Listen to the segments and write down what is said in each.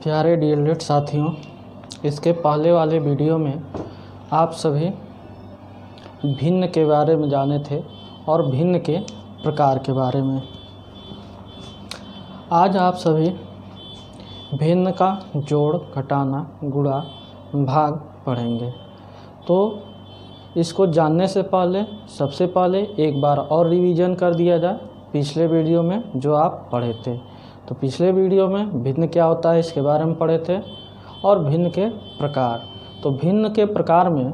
प्यारे डीएलएड साथियों, इसके पहले वाले वीडियो में आप सभी भिन्न के बारे में जाने थे और भिन्न के प्रकार के बारे में। आज आप सभी भिन्न का जोड़, घटाना, गुणा, भाग पढ़ेंगे। तो इसको जानने से पहले सबसे पहले एक बार और रिवीजन कर दिया जाए पिछले वीडियो में जो आप पढ़े थे। तो पिछले वीडियो में भिन्न क्या होता है इसके बारे में पढ़े थे और भिन्न के प्रकार। तो भिन्न के प्रकार में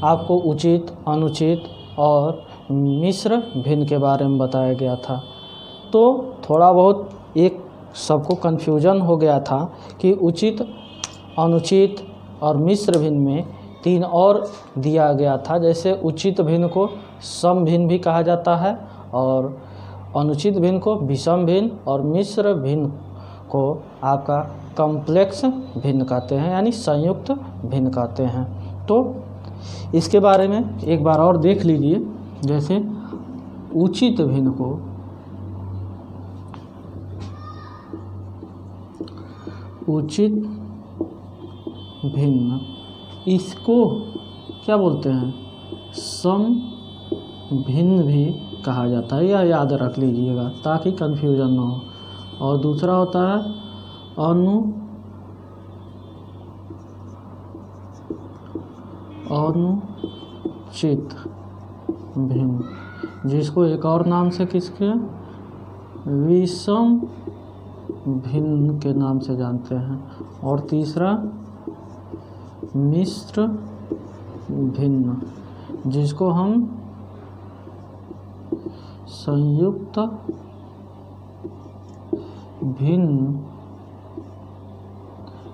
आपको उचित, अनुचित और मिश्र भिन्न के बारे में बताया गया था। तो थोड़ा बहुत एक सबको कन्फ्यूजन हो गया था कि उचित, अनुचित और मिश्र भिन्न में तीन और दिया गया था। जैसे उचित भिन्न को सम भिन्न भी कहा जाता है और अनुचित भिन्न को विषम भिन्न और मिश्र भिन्न को आपका कॉम्प्लेक्स भिन्न कहते हैं, यानी संयुक्त भिन्न कहते हैं। तो इसके बारे में एक बार और देख लीजिए। जैसे उचित भिन्न को उचित भिन्न, इसको क्या बोलते हैं, सम भिन्न भी कहा जाता है। यह याद रख लीजिएगा ताकि कन्फ्यूजन ना हो। और दूसरा होता है अनुचित भिन्न, जिसको एक और नाम से किसके विषम भिन्न के नाम से जानते हैं। और तीसरा मिश्र भिन्न, जिसको हम संयुक्त भिन्न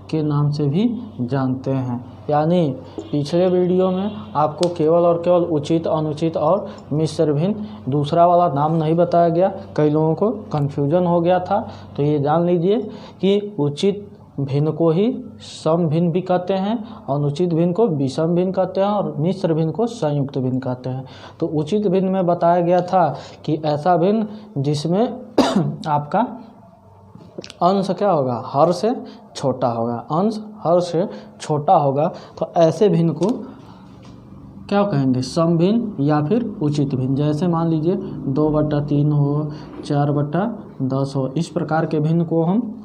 के नाम से भी जानते हैं। यानी पिछले वीडियो में आपको केवल और केवल उचित, अनुचित और मिश्र भिन्न, दूसरा वाला नाम नहीं बताया गया। कई लोगों को कन्फ्यूजन हो गया था। तो ये जान लीजिए कि उचित भिन्न को ही सम भिन्न भी कहते हैं, अनुचित भिन्न को विषम भिन्न कहते हैं और मिश्र भिन्न को संयुक्त भिन्न कहते हैं। तो उचित भिन्न में बताया गया था कि ऐसा भिन्न जिसमें आपका अंश क्या होगा, हर से छोटा होगा, अंश हर से छोटा होगा। तो ऐसे भिन्न को क्या कहेंगे, सम भिन्न या फिर उचित भिन्न। जैसे मान लीजिए 2/3 हो, 4/10 हो, इस प्रकार के भिन्न को हम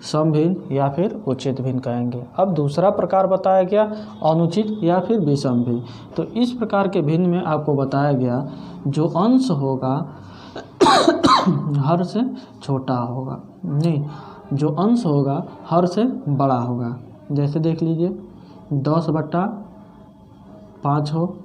सम भिन्न या फिर उचित भिन्न कहेंगे। अब दूसरा प्रकार बताया गया अनुचित या फिर विषम भिन्न। तो इस प्रकार के भिन्न में आपको बताया गया जो अंश होगा हर से छोटा होगा, नहीं, जो अंश होगा हर से बड़ा होगा। जैसे देख लीजिए 10/5 हो,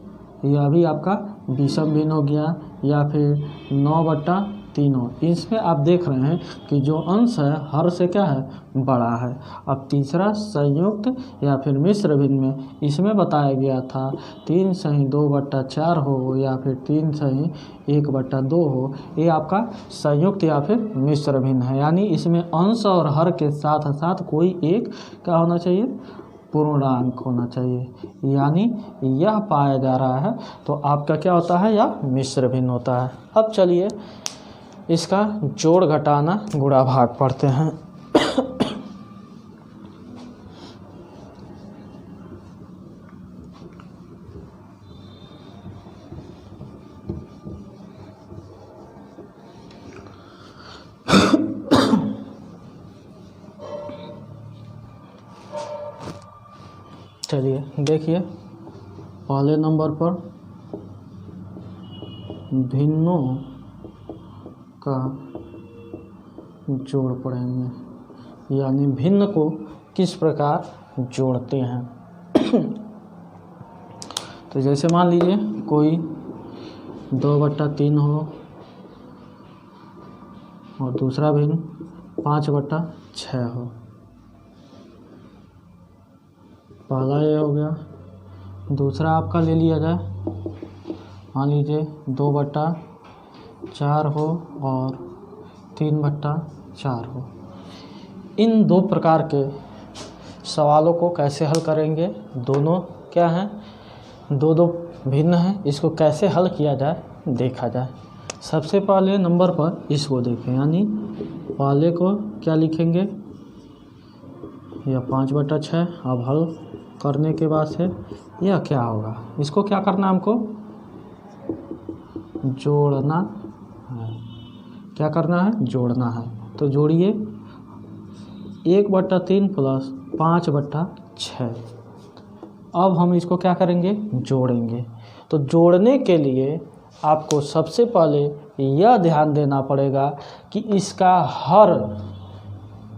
यह भी आपका विषम भिन्न हो गया। या फिर 9/3 हो, इसमें आप देख रहे हैं कि जो अंश है हर से क्या है, बड़ा है। अब तीसरा संयुक्त या फिर मिश्र भिन्न में इसमें बताया गया था 3/2/4 हो या फिर 3/1/2 हो, ये आपका संयुक्त या फिर मिश्र भिन्न है। यानी इसमें अंश और हर के साथ साथ कोई एक क्या होना चाहिए, पूर्णांक होना चाहिए, यानी यह पाया जा रहा है। तो आपका क्या होता है, यह मिश्र भिन्न होता है। अब चलिए इसका जोड़, घटाना, गुणा, भाग पढ़ते हैं। चलिए देखिए, पहले नंबर पर भिन्नों का जोड़ पढ़ेंगे, यानी भिन्न को किस प्रकार जोड़ते हैं। तो जैसे मान लीजिए कोई 2/3 हो और दूसरा भिन्न 5/6 हो। पहला ये हो गया। दूसरा आपका ले लिया जाए, मान लीजिए 2/4 हो और 3/4 हो। इन दो प्रकार के सवालों को कैसे हल करेंगे, दोनों क्या हैं, दो भिन्न हैं, इसको कैसे हल किया जाए देखा जाए। सबसे पहले नंबर पर इसको देखें, यानी पहले को क्या लिखेंगे, यह 5/6। अब हल करने के बाद से यह क्या होगा, इसको क्या करना है हमको, जोड़ना है। क्या करना है, जोड़ना है। तो जोड़िए 1/3 प्लस 5/6। अब हम इसको क्या करेंगे, जोड़ेंगे। तो जोड़ने के लिए आपको सबसे पहले यह ध्यान देना पड़ेगा कि इसका हर,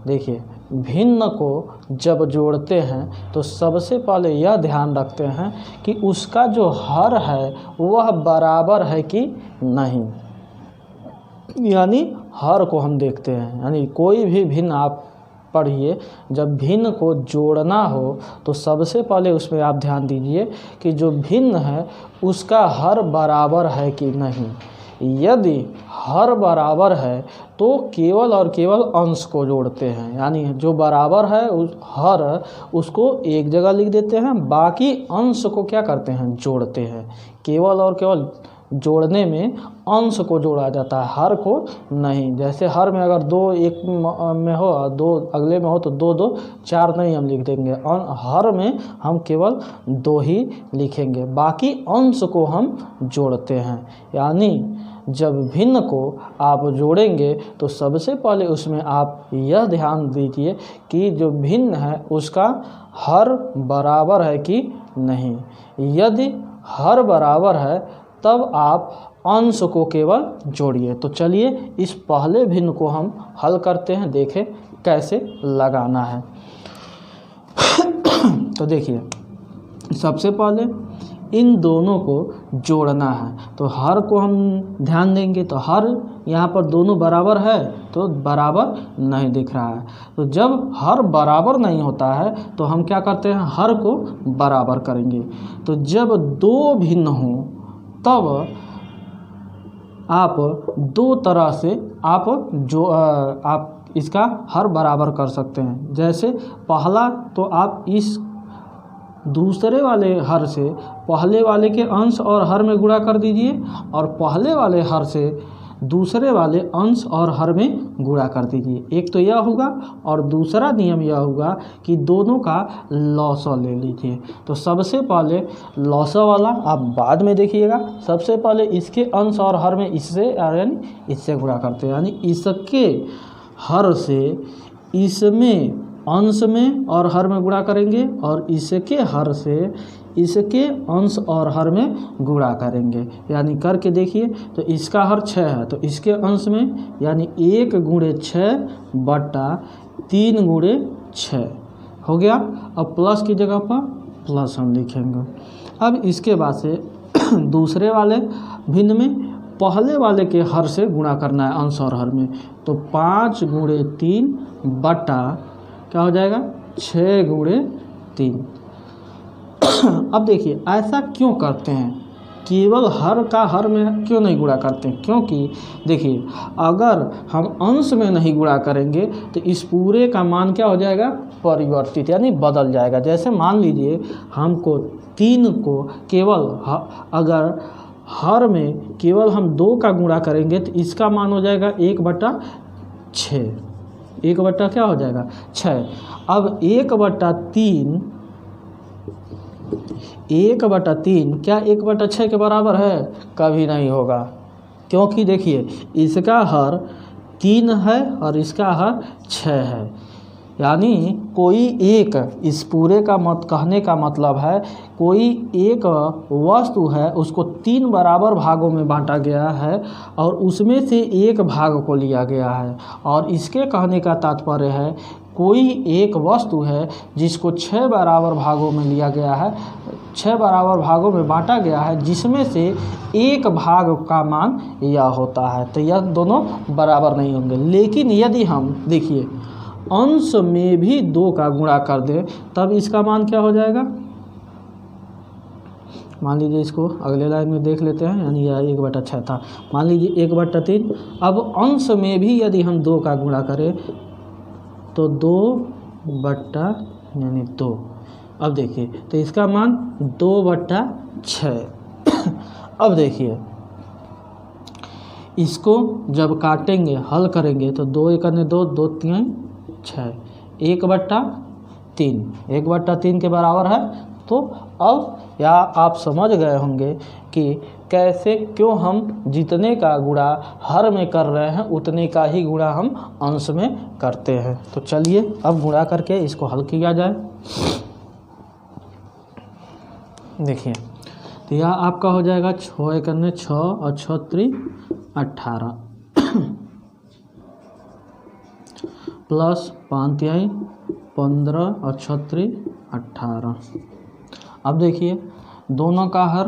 देखिए भिन्न को जब जोड़ते हैं तो सबसे पहले यह ध्यान रखते हैं कि उसका जो हर है वह बराबर है कि नहीं, यानी हर को हम देखते हैं। यानी कोई भी भिन्न आप पढ़िए, जब भिन्न को जोड़ना हो तो सबसे पहले उसमें आप ध्यान दीजिए कि जो भिन्न है उसका हर बराबर है कि नहीं। यदि हर बराबर है तो केवल और केवल अंश को जोड़ते हैं, यानी जो बराबर है उस हर उसको एक जगह लिख देते हैं, बाकी अंश को क्या करते हैं, जोड़ते हैं। केवल और केवल जोड़ने में अंश को जोड़ा जाता है, हर को नहीं। जैसे हर में अगर 2 एक में हो, 2 अगले में हो तो 2 2 4 नहीं हम लिख देंगे। हर में हम केवल 2 ही लिखेंगे, बाकी अंश को हम जोड़ते हैं। यानी जब भिन्न को आप जोड़ेंगे तो सबसे पहले उसमें आप यह ध्यान दीजिए कि जो भिन्न है उसका हर बराबर है कि नहीं। यदि हर बराबर है तब आप अंश को केवल जोड़िए। तो चलिए इस पहले भिन्न को हम हल करते हैं, देखें कैसे लगाना है। तो देखिए सबसे पहले इन दोनों को जोड़ना है। तो हर को हम ध्यान देंगे तो हर यहाँ पर दोनों बराबर है तो बराबर नहीं दिख रहा है। तो जब हर बराबर नहीं होता है तो हम क्या करते हैं, हर को बराबर करेंगे। तो जब 2 भिन्न हों तब आप 2 तरह से आप इसका हर बराबर कर सकते हैं। जैसे पहला तो आप इस दूसरे वाले हर से पहले वाले के अंश और हर में गुणा कर दीजिए, और पहले वाले हर से दूसरे वाले अंश और हर में गुणा कर दीजिए। एक तो यह होगा, और दूसरा नियम यह होगा कि दोनों का लॉसा ले लीजिए। तो सबसे पहले लॉसा वाला आप बाद में देखिएगा, सबसे पहले इसके अंश और हर में इससे यानी इससे गुणा करते हैं, यानी इसके हर से इसमें अंश में और हर में गुणा करेंगे, और इसके हर से इसके अंश और हर में गुणा करेंगे। यानी करके देखिए, तो इसका हर 6 है तो इसके अंश में यानी 1 × 6 बटा 3 × 6 हो गया। अब प्लस की जगह पर प्लस हम लिखेंगे। अब इसके बाद से दूसरे वाले भिन्न में पहले वाले के हर से गुणा करना है अंश और हर में। तो 5 × 3 बटा क्या हो जाएगा, 6 × 3। अब देखिए ऐसा क्यों करते हैं, केवल हर का हर में क्यों नहीं गुणा करते हैं? क्योंकि देखिए अगर हम अंश में नहीं गुणा करेंगे तो इस पूरे का मान क्या हो जाएगा, परिवर्तित यानी बदल जाएगा। जैसे मान लीजिए हमको 3 को केवल अगर हर में केवल हम 2 का गुणा करेंगे तो इसका मान हो जाएगा 1/6। 1 क्या हो जाएगा, 6। अब 1/3 क्या 1/6 के बराबर है? कभी नहीं होगा, क्योंकि देखिए इसका हर 3 है और इसका हर 6 है। यानी कोई एक, इस पूरे का कहने का मतलब है कोई एक वस्तु है उसको 3 बराबर भागों में बांटा गया है और उसमें से एक भाग को लिया गया है। और इसके कहने का तात्पर्य है कोई एक वस्तु है जिसको 6 बराबर भागों में लिया गया है, 6 बराबर भागों में बांटा गया है, जिसमें से एक भाग का मान यह होता है। तो यह दोनों बराबर नहीं होंगे। लेकिन यदि हम देखिए अंश में भी 2 का गुणा कर दें तब इसका मान क्या हो जाएगा, मान लीजिए इसको अगले लाइन में देख लेते हैं। यानी यह 1/6 था, मान लीजिए 1/3। अब अंश में भी यदि हम 2 का गुणा करें तो 2/2। अब देखिए तो इसका मान 2/6। अब देखिए इसको जब काटेंगे हल करेंगे तो 2 × 2 = 2, 2 × 3 = 6, 3, 1/3 के बराबर है। तो अब या आप समझ गए होंगे कि कैसे क्यों हम जितने का गुणा हर में कर रहे हैं उतने का ही गुणा हम अंश में करते हैं। तो चलिए अब गुणा करके इसको हल किया जाए। देखिए तो यह आपका हो जाएगा 6 × 6 और 6 × 18 प्लस 5 × 15 और 6 × 18। अब देखिए दोनों का हर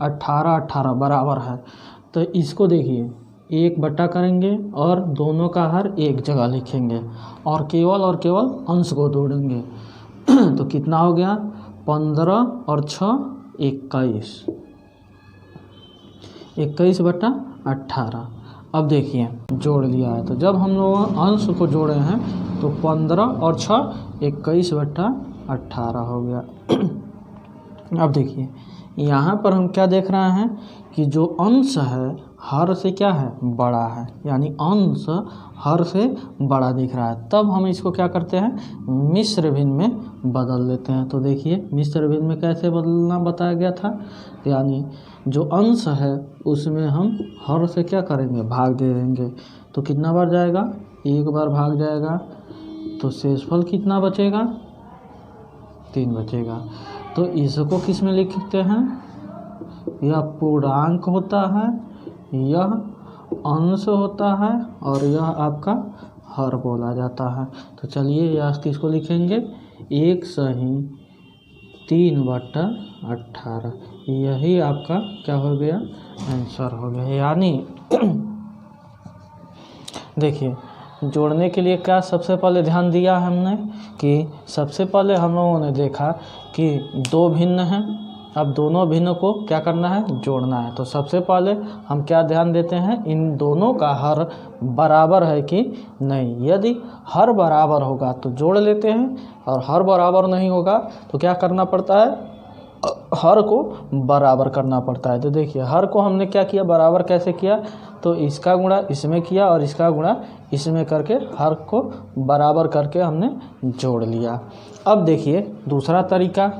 18 बराबर है, तो इसको देखिए 1 बटा करेंगे और दोनों का हर एक जगह लिखेंगे और केवल अंश को जोड़ेंगे। तो कितना हो गया 15 और 6 21/18। अब देखिए जोड़ लिया है, तो जब हम लोग अंश को जोड़े हैं तो 15 और 6 21/18 हो गया। अब देखिए यहाँ पर हम क्या देख रहे हैं कि जो अंश है हर से क्या है बड़ा है, यानी अंश हर से बड़ा दिख रहा है। तब हम इसको क्या करते हैं मिश्र भिन्न में बदल देते हैं। तो देखिए मिश्र भिन्न में कैसे बदलना बताया गया था, यानी जो अंश है उसमें हम हर से क्या करेंगे भाग दे देंगे। तो कितना बार जाएगा 1 बार भाग जाएगा, तो शेषफल कितना बचेगा 3 बचेगा। तो इसको किस में लिखते हैं, यह पूर्णांक होता है, यह अंश होता है और यह आपका हर बोला जाता है। तो चलिए यह किसको लिखेंगे 1/3/18। यही आपका क्या हो गया आंसर हो गया। यानी देखिए जोड़ने के लिए क्या सबसे पहले ध्यान दिया हमने कि सबसे पहले हम लोगों ने देखा कि 2 भिन्न हैं, अब दोनों भिन्न को क्या करना है जोड़ना है। तो सबसे पहले हम क्या ध्यान देते हैं इन दोनों का हर बराबर है कि नहीं। यदि हर बराबर होगा तो जोड़ लेते हैं और हर बराबर नहीं होगा तो क्या करना पड़ता है हर को बराबर करना पड़ता है। तो देखिए हर को हमने क्या किया बराबर कैसे किया, तो इसका गुणा इसमें किया और इसका गुणा इसमें करके हर को बराबर करके हमने जोड़ लिया। अब देखिए दूसरा तरीका,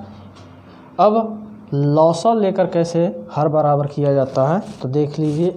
अब लॉसल लेकर कैसे हर बराबर किया जाता है तो देख लीजिए।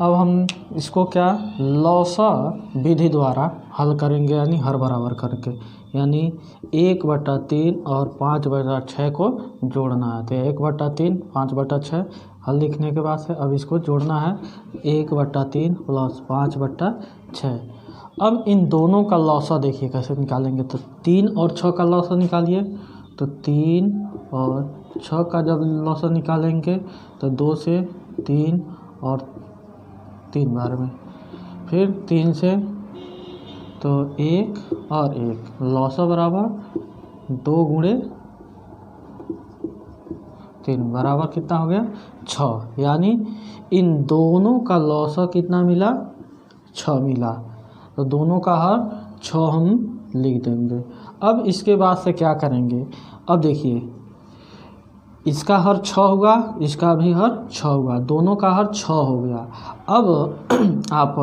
अब हम इसको क्या लॉसा विधि द्वारा हल करेंगे, यानी हर बराबर करके, यानी 1/3 और 5/6 को जोड़ना है। तो 1/3 5/6 हल लिखने के बाद से अब इसको जोड़ना है 1/3 प्लस 5/6। अब इन दोनों का लॉसा देखिए कैसे निकालेंगे, तो 3 और 6 का लॉसा निकालिए। तो 3 और 6 का जब लॉसा निकालेंगे तो 2 से 3 और 3 बार में, फिर 3 से तो 1 और 1 लॉसा बराबर 2 गुणे 3 बराबर कितना हो गया 6। यानी इन दोनों का लॉसा कितना मिला 6 मिला। तो दोनों का हर 6 हम लिख देंगे। अब इसके बाद से क्या करेंगे, अब देखिए इसका हर 6 होगा, इसका भी हर 6 होगा, दोनों का हर 6 हो गया। अब आप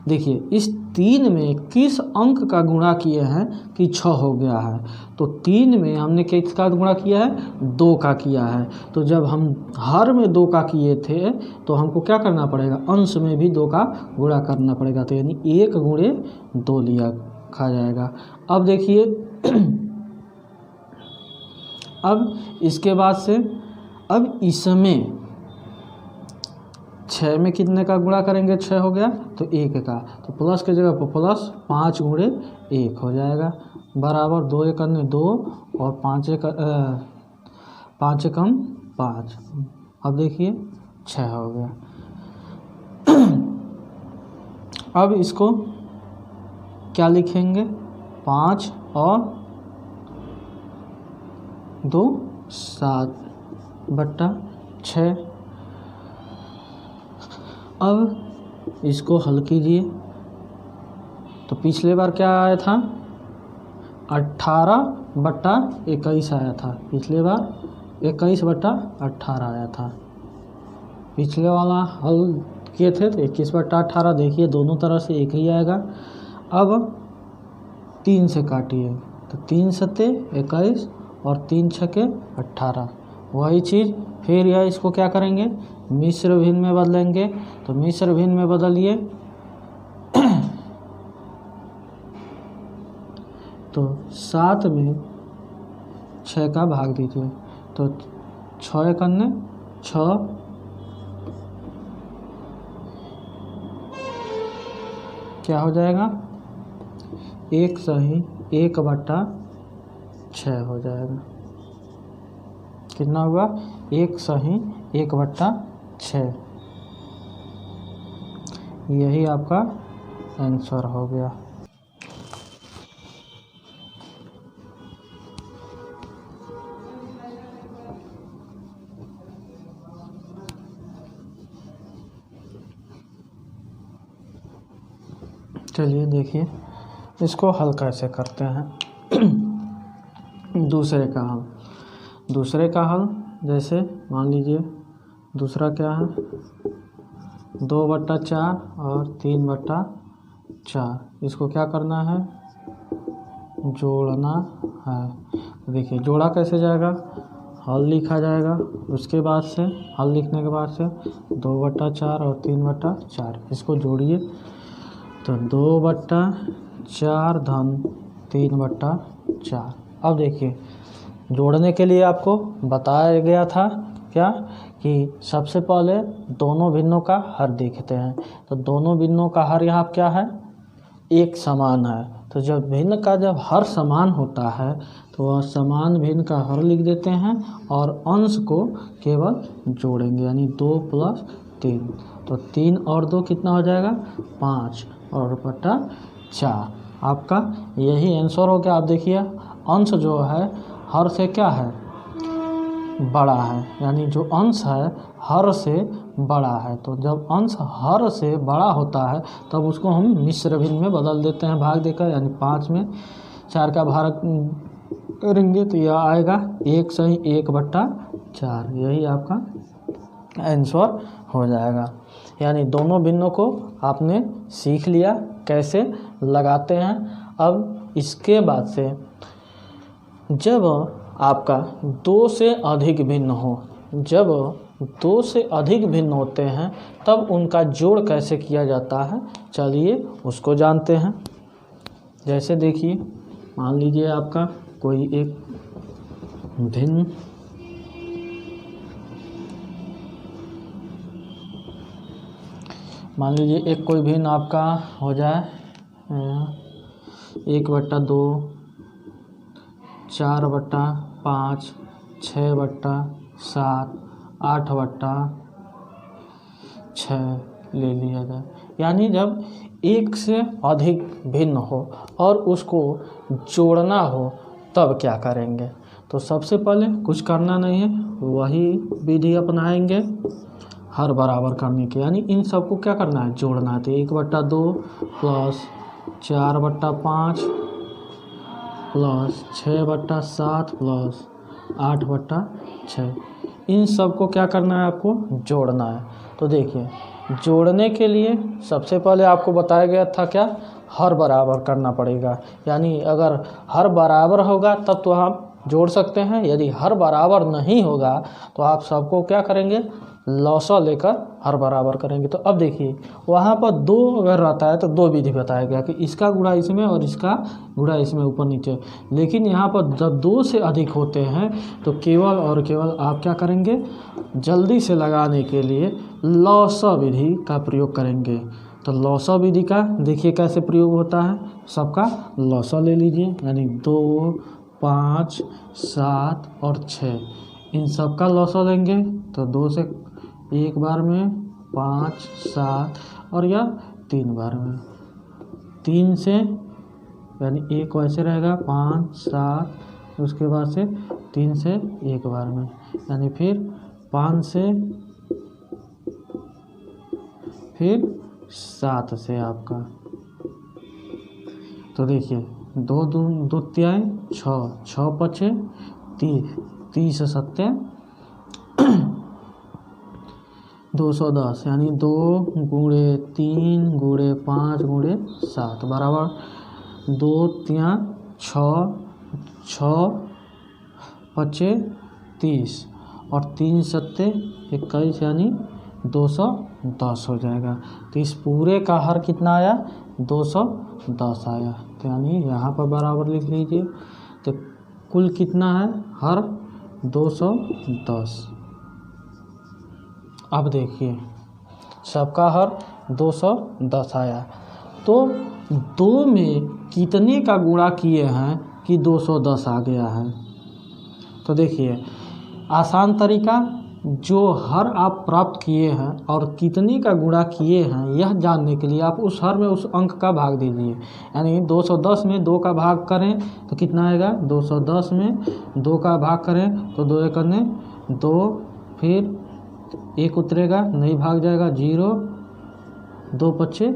देखिए इस 3 में किस अंक का गुणा किए हैं कि 6 हो गया है। तो 3 में हमने किसका गुणा किया है 2 का किया है। तो जब हम हर में 2 का किए थे तो हमको क्या करना पड़ेगा अंश में भी 2 का गुणा करना पड़ेगा। तो यानी 1 गुणे 2 लिया खा जाएगा। अब देखिए अब इसके बाद से अब इसमें 6 में कितने का गुणा करेंगे 6 हो गया तो 1 का, तो प्लस के जगह पर प्लस 5 गुणे 1 हो जाएगा बराबर 2 एकम 2 और 5 एकम 5। अब देखिए 6 हो गया। अब इसको क्या लिखेंगे 5 और 2 7/6। अब इसको हल कीजिए। तो पिछले बार क्या आया था 18/21 आया था पिछले बार, 21/18 आया था। पिछले वाला हल किए थे तो 21/18, देखिए दोनों तरह से एक ही आएगा। अब 3 से काटिए तो 3 सत्ते 21 और 3 छके 18, वही चीज़ फिर यह इसको क्या करेंगे, मिश्र भिन्न में बदलेंगे। तो मिश्र भिन्न में बदलिए तो 7 में 6 का भाग दीजिए तो 6 एकन्ने 6, क्या हो जाएगा 1 सही 1/6 हो जाएगा। कितना हुआ 1 सही 1/6, यही आपका आंसर हो गया। चलिए देखिए इसको हल कैसे करते हैं। दूसरे का हल जैसे मान लीजिए दूसरा क्या है 2/4 और 3/4, इसको क्या करना है, जोड़ना है। देखिए जोड़ा कैसे जाएगा, हल लिखा जाएगा, उसके बाद से हल लिखने के बाद से 2/4 और 3/4, इसको जोड़िए तो 2/4 धन 3/4। अब देखिए जोड़ने के लिए आपको बताया गया था क्या कि सबसे पहले दोनों भिन्नों का हर देखते हैं। तो दोनों भिन्नों का हर यहाँ क्या है, एक समान है। तो जब भिन्न का जब हर समान होता है तो वह समान भिन्न का हर लिख देते हैं और अंश को केवल जोड़ेंगे, यानी 2 + 3। तो 3 और 2 कितना हो जाएगा 5 और बटा 4, आपका यही आंसर हो गया। आप देखिए अंश जो है हर से क्या है, बड़ा है, यानी जो अंश है हर से बड़ा है। तो जब अंश हर से बड़ा होता है तब उसको हम मिश्र भिन्न में बदल देते हैं भाग देकर, यानी 5 में 4 का भाग करेंगे तो यह आएगा 1 सही 1/4, यही आपका आंसर हो जाएगा। यानी दोनों भिन्नों को आपने सीख लिया कैसे लगाते हैं। अब इसके बाद से जब आपका 2 से अधिक भिन्न हो, जब 2 से अधिक भिन्न होते हैं तब उनका जोड़ कैसे किया जाता है, चलिए उसको जानते हैं। जैसे देखिए मान लीजिए आपका कोई एक भिन्न कोई भिन्न आपका हो जाए 1/2, 4/5, 6/7, 8/6 ले लिया जाए। यानी जब एक से अधिक भिन्न हो और उसको जोड़ना हो तब क्या करेंगे। तो सबसे पहले कुछ करना नहीं है, वही विधि अपनाएंगे हर बराबर करने के, यानी इन सबको क्या करना है, जोड़ना है। तो 1/2 प्लस 4/5 प्लस 6/7 प्लस 8/6, इन सबको क्या करना है, आपको जोड़ना है। तो देखिए जोड़ने के लिए सबसे पहले आपको बताया गया था क्या, हर बराबर करना पड़ेगा। यानी अगर हर बराबर होगा तब तो हम जोड़ सकते हैं, यदि हर बराबर नहीं होगा तो आप सबको क्या करेंगे, लौसा लेकर हर बराबर करेंगे। तो अब देखिए वहाँ पर 2 अगर रहता है तो 2 विधि बताया गया कि इसका गुणा इसमें और इसका गुणा इसमें ऊपर नीचे। लेकिन यहाँ पर जब 2 से अधिक होते हैं तो केवल और केवल आप क्या करेंगे, जल्दी से लगाने के लिए लौसा विधि का प्रयोग करेंगे। तो लौसा विधि का देखिए कैसे प्रयोग होता है, सबका लौसा ले लीजिए, यानी 2, 5, 7 और 6, इन सब का लौसा लेंगे। तो 2 से एक बार में, 5, 7 और या 3 बार में, 3 से यानी एक वैसे रहेगा 5, 7, उसके बाद से 3 से एक बार में, यानी फिर 5 से फिर 7 से आपका। तो देखिए 2 दूनी 6, 6 × 5 = 30, 30 सत्ते 210 यानी 2 गुणे 3 गुणे 5 गुणे 7 बराबर 2 3 6 6 पचे 30 और 3 सत्ते 21 यानी 210 हो जाएगा। तो इस पूरे का हर कितना आया 210 आया। तो यानी यहाँ पर बराबर लिख लीजिए। तो कुल कितना है हर 210। अब देखिए सबका हर 210 आया। तो 2 में कितने का गुणा किए हैं कि 210 आ गया है। तो देखिए आसान तरीका, जो हर आप प्राप्त किए हैं और कितने का गुणा किए हैं यह जानने के लिए आप उस हर में उस अंक का भाग दीजिए। यानी 210 में 2 का भाग करें तो कितना आएगा 210 में 2 का भाग करें तो 2 एकने 2, फिर 1 उतरेगा नहीं भाग जाएगा 0, 2 पचे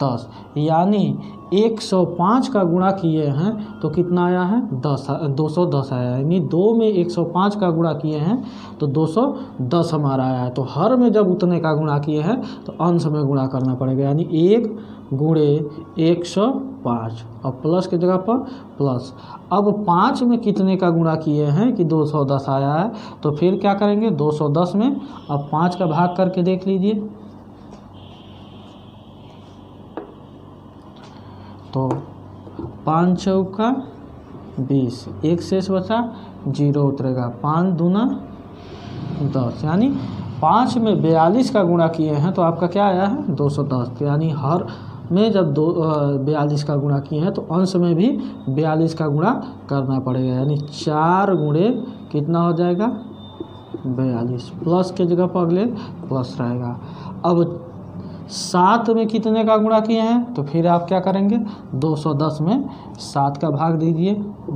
10 यानी 105 का गुणा किए हैं तो कितना आया है 210 आया। यानी 2 में 105 का गुणा किए हैं तो 210 हमारा आया है। तो हर में जब उतने का गुणा किए हैं तो अंश में गुणा करना पड़ेगा। यानी 1 गुणे 105 और प्लस की जगह पर प्लस। अब 5 में कितने का गुणा किए हैं कि 210 आया है। तो फिर क्या करेंगे 210 में अब 5 का भाग करके देख लीजिए। तो 5 चौका 20, 1 शेष बचा 0 उतरेगा, 5 दूना 10 यानी 5 में 42 का गुणा किए हैं तो आपका क्या आया है 210। यानी हर में जब 42 का गुणा किए हैं तो अंश में भी 42 का गुणा करना पड़ेगा। यानी 4 गुणे कितना हो जाएगा 42, प्लस के जगह पर अगले प्लस रहेगा। अब 7 में कितने का गुणा किए हैं तो फिर आप क्या करेंगे 210 में 7 का भाग दीजिए।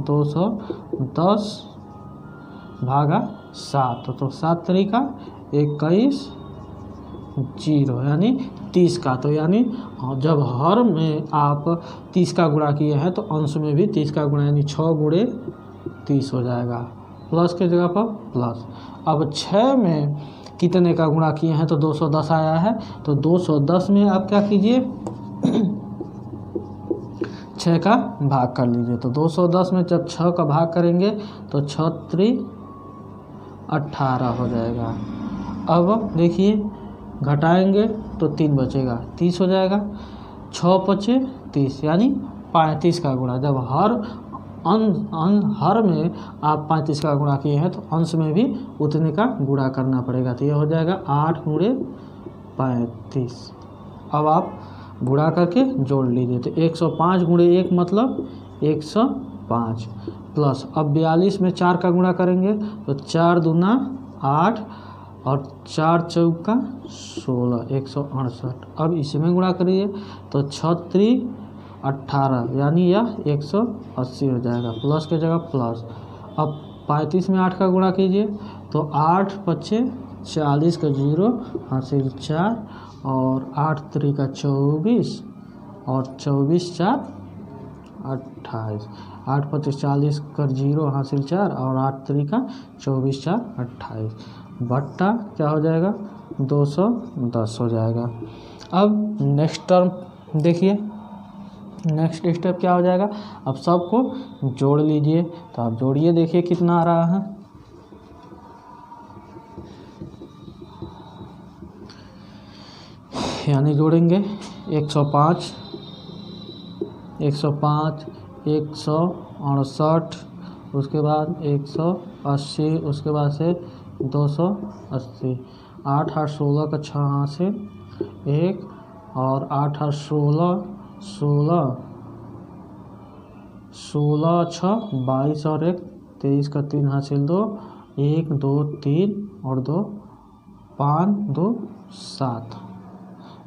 210 भागा 7 तो 7 तरीका 21 0 यानी 30 का। तो यानी जब हर में आप 30 का गुणा किए हैं तो अंश में भी 30 का गुणा यानी 6 गुणे 30 हो जाएगा, प्लस के जगह पर प्लस। अब 6 में कितने का गुणा किए हैं तो 210 आया है। तो 210 में आप क्या कीजिए 6 का भाग कर लीजिए। तो 210 में जब 6 का भाग करेंगे तो 6 3 18 हो जाएगा। अब देखिए घटाएंगे तो 3 बचेगा 30 हो जाएगा, 6 पचे 30 यानी 35 का गुणा। जब हर में आप 35 का गुणा किए हैं तो अंश में भी उतने का गुणा करना पड़ेगा। तो यह हो जाएगा 8 गुणे 35। अब आप गुणा करके जोड़ लीजिए। तो 105 गुणे 1 मतलब 105 प्लस अब 42 में 4 का गुणा करेंगे तो 4 दूना 8 और 4 चौका 16 168। अब इसमें गुणा करिए तो 6 3 18 यानी यह 180 हो जाएगा, प्लस के जगह प्लस। अब 35 में 8 का गुणा कीजिए तो 8 पचे 40 का 0 हासिल 4 और 8 3 का 24 और 24 4 28। 8 पचे 40 का 0 हासिल 4 और 8 3 का 24 4 28 बट्टा क्या हो जाएगा 210 हो जाएगा। अब नेक्स्ट टर्म देखिए, नेक्स्ट स्टेप क्या हो जाएगा। अब सबको जोड़ लीजिए। तो आप जोड़िए देखिए कितना आ रहा है। यानी जोड़ेंगे 105 105 168 उसके बाद 180 उसके बाद से 280। 8 8 16 का 6 यहाँ से 1 और 8 8 16 16 16 6 22 और 1 23 का 3 हासिल 2 1 2 3 और 2 5 2 7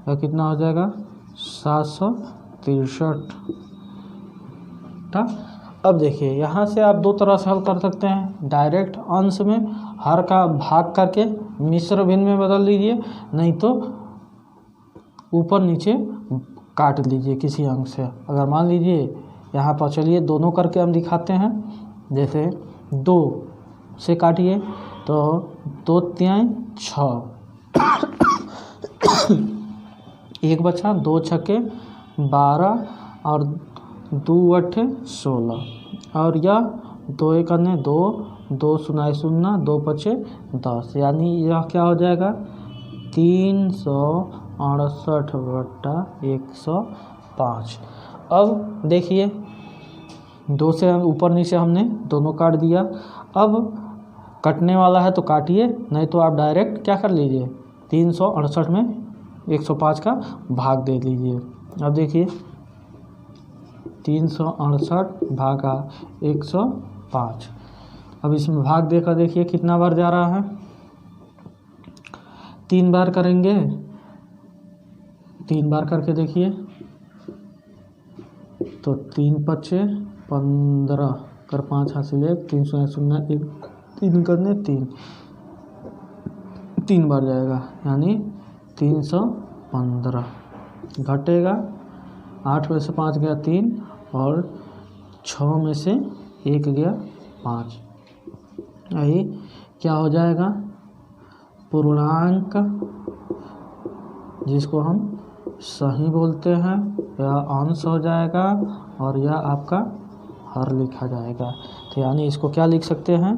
या कितना हो जाएगा 763। अब देखिए यहाँ से आप 2 तरह से हल कर सकते हैं। डायरेक्ट अंश में हर का भाग करके मिश्र भिन्न में बदल लीजिए, नहीं तो ऊपर नीचे काट लीजिए किसी अंक से। अगर मान लीजिए यहाँ पर चलिए दोनों करके हम दिखाते हैं। जैसे 2 से काटिए तो 2 तिहाई 6, एक बचा, 2 छक्के 12 और 2 अट्ठे 16 और यह 2 एक अन्य 2, 2 सुनाई 0, 2 पचे 10, यानी यह क्या हो जाएगा 368/105। अब देखिए 2 से ऊपर नीचे हमने दोनों काट दिया। अब कटने वाला है तो काटिए, नहीं तो आप डायरेक्ट क्या कर लीजिए 368 में 105 का भाग दे लीजिए। अब देखिए 368 भागा 105। अब इसमें भाग देकर देखिए कितना बार जा रहा है, 3 बार करेंगे, 3 बार करके देखिए तो 3 पचे 15 कर 5 हासिल 1, 3 शून्य शून्य 1, 3 करने 3 बार जाएगा, यानी 315 घटेगा। 8 में से 5 गया 3 और 6 में से 1 गया 5, यही क्या हो जाएगा पूर्णांक, जिसको हम सही बोलते हैं, यह अंश हो जाएगा और यह आपका हर लिखा जाएगा। तो यानी इसको क्या लिख सकते हैं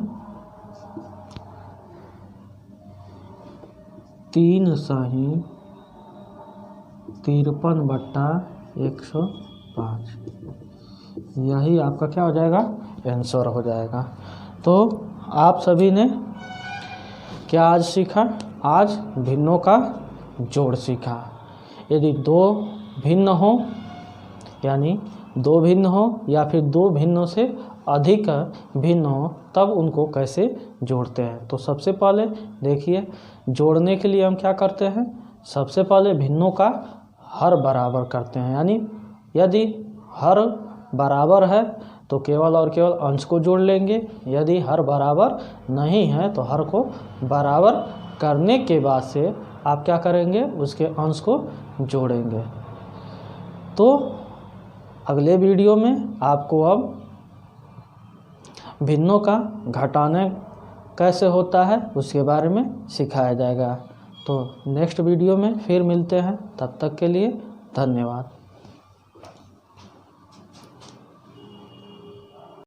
3 सही 53/105, यही आपका क्या हो जाएगा आंसर हो जाएगा। तो आप सभी ने क्या आज सीखा, आज भिन्नों का जोड़ सीखा। यदि 2 भिन्न हो, यानी 2 भिन्न हो या फिर 2 भिन्नों से अधिक भिन्न हो, तब उनको कैसे जोड़ते हैं। तो सबसे पहले देखिए जोड़ने के लिए हम क्या करते हैं, सबसे पहले भिन्नों का हर बराबर करते हैं, यानी यदि हर बराबर है तो केवल और केवल अंश को जोड़ लेंगे, यदि हर बराबर नहीं है तो हर को बराबर करने के बाद से आप क्या करेंगे उसके अंश को जोड़ेंगे। तो अगले वीडियो में आपको अब भिन्नों का घटाने कैसे होता है उसके बारे में सिखाया जाएगा। तो नेक्स्ट वीडियो में फिर मिलते हैं, तब तक के लिए धन्यवाद।